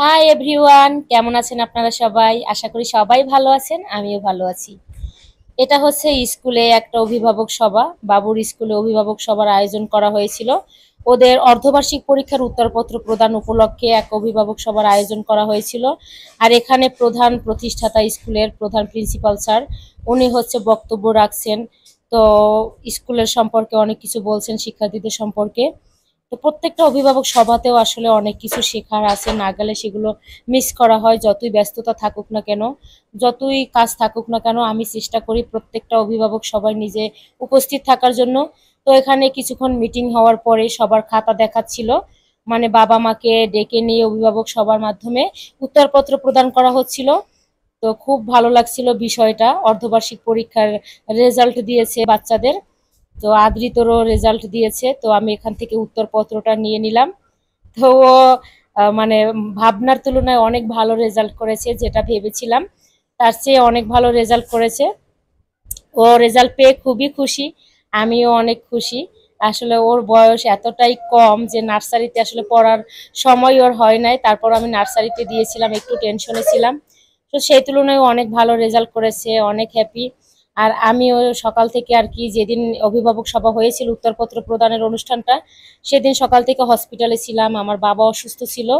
Hi everyone, কেমন আছেন আপনারা সবাই? আশা করি সবাই ভালো আছেন, আমিও ভালো আছি। এটা হচ্ছে স্কুলে একটা অভিভাবক সভা, বাবুর স্কুলে অভিভাবক সভার আয়োজন করা হয়েছিল। ওদের অর্ধবার্ষিক পরীক্ষার উত্তরপত্র প্রদান উপলক্ষে এক অভিভাবক সভার আয়োজন করা হয়েছিল। আর এখানে প্রধান প্রতিষ্ঠাতা স্কুলের প্রধান প্রিন্সিপাল স্যার, উনি হচ্ছে বক্তব্য রাখছেন। তো স্কুলের সম্পর্কে অনেক কিছু বলছেন, শিক্ষার্থীদের সম্পর্কে। তো প্রত্যেকটা অভিভাবক সভাতেও আসলে অনেক কিছু শেখার আছে, না গেলে সেগুলো মিস করা হয়। যতই ব্যস্ততা থাকুক না কেন, যতই কাজ থাকুক না কেন, আমি চেষ্টা করি প্রত্যেকটা অভিভাবক সবাই নিজে উপস্থিত থাকার জন্য। তো এখানে কিছুক্ষণ মিটিং হওয়ার পরে সবার খাতা দেখাচ্ছিল, মানে বাবা মাকে ডেকে নিয়ে অভিভাবক সবার মাধ্যমে উত্তরপত্র প্রদান করা হচ্ছিল। তো খুব ভালো লাগছিল বিষয়টা। অর্ধবার্ষিক পরীক্ষার রেজাল্ট দিয়েছে বাচ্চাদের, তো আদ্রিতরও রেজাল্ট দিয়েছে। তো আমি এখান থেকে উত্তরপত্রটা নিয়ে নিলাম। তো ও মানে ভাবনার তুলনায় অনেক ভালো রেজাল্ট করেছে, যেটা ভেবেছিলাম তার চেয়ে অনেক ভালো রেজাল্ট করেছে। ও রেজাল্ট পেয়ে খুবই খুশি, আমিও অনেক খুশি। আসলে ওর বয়স এতটাই কম যে নার্সারিতে আসলে পড়ার সময় ওর হয় নাই, তারপর আমি নার্সারিতে দিয়েছিলাম, একটু টেনশনে ছিলাম। তো সেই তুলনায় অনেক ভালো রেজাল্ট করেছে, অনেক হ্যাপি। আর আমিও সকাল থেকে আর কি, যেদিন অভিভাবক সভা হয়েছিল উত্তরপত্র প্রদানের অনুষ্ঠানটা, সেদিন সকাল থেকে হসপিটালে ছিলাম, আমার বাবা অসুস্থ ছিল।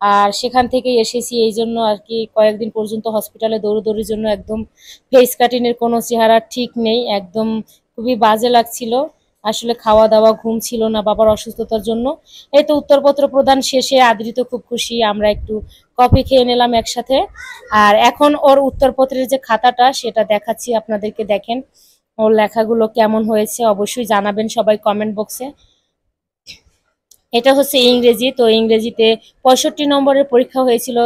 আর সেখান থেকে এসেছি, এই জন্য আর কি কয়েকদিন পর্যন্ত হসপিটালে দৌড়দৌড়ির জন্য একদম ফেস কাটিং এর কোনো চেহারা ঠিক নেই, একদম খুবই বাজে লাগছিল। আসলে খাওয়া দাওয়া, ঘুম ছিল না বাবার অসুস্থতার জন্য। এই তো উত্তরপত্র প্রদান শেষে আদ্রিত খুব খুশি, আমরা একটু কফি খেয়ে নিলাম একসাথে। আর এখন ওর উত্তরপত্রের যে খাতাটা সেটা দেখাচ্ছি আপনাদেরকে, দেখেন ওর লেখাগুলো কেমন হয়েছে, অবশ্যই জানাবেন সবাই কমেন্ট বক্সে। এটা হচ্ছে ইংরেজি, তো ইংরেজিতে 65 নম্বরের পরীক্ষা হয়েছিল,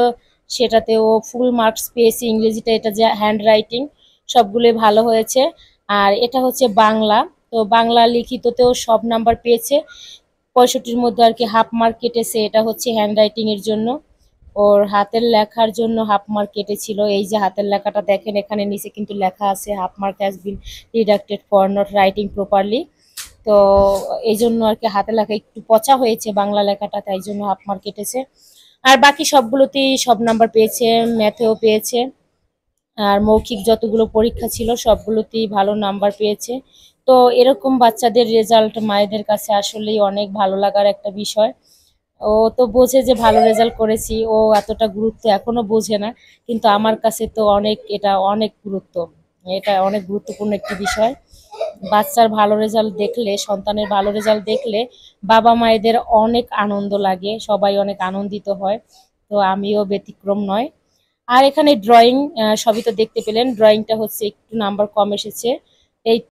সেটাতে ও ফুল মার্কস পেয়েছে। ইংরেজিটা, এটা যে হ্যান্ড রাইটিং, সবগুলোই ভালো হয়েছে। আর এটা হচ্ছে বাংলা, তো বাংলা লিখিততেও সব নাম্বার পেয়েছে। 65-র মধ্যে আর কি হাফ মার্ক কেটেছে, এটা হচ্ছে হ্যান্ড রাইটিং এর জন্য। ওর হাতের লেখার জন্য হাফ মার্ক কেটেছিল। এই যে হাতের লেখাটা দেখেন, এখানে নিচে কিন্তু লেখা আছে half mark has been deducted for not writing properly. তো এই জন্য আর কি হাতে লেখা একটু পচা হয়েছে বাংলা লেখাটা, তাই জন্য হাফ মার্ক কেটেছে। আর বাকি সবগুলোতেই সব নাম্বার পেয়েছে, ম্যাথেও পেয়েছে। আর মৌখিক যতগুলো পরীক্ষা ছিল সবগুলোতেই ভালো নাম্বার পেয়েছে। তো এরকম বাচ্চাদের রেজাল্ট মায়েদের কাছে আসলেই অনেক ভালো লাগার একটা বিষয়। ও তো বোঝে যে ভালো রেজাল্ট করেছি, ও এতটা গুরুত্ব এখনো বোঝে না, কিন্তু আমার কাছে তো অনেক, এটা অনেক গুরুত্ব, এটা অনেক গুরুত্বপূর্ণ একটি বিষয়। বাচ্চার ভালো রেজাল্ট দেখলে, সন্তানের ভালো রেজাল্ট দেখলে বাবা মায়েদের অনেক আনন্দ লাগে, সবাই অনেক আনন্দিত হয়। তো আমিও ব্যতিক্রম নয়। আর এখানে ড্রয়িং, সবই তো দেখতে পেলেন, ড্রয়িংটা হচ্ছে একটু নাম্বার কম এসেছে। এই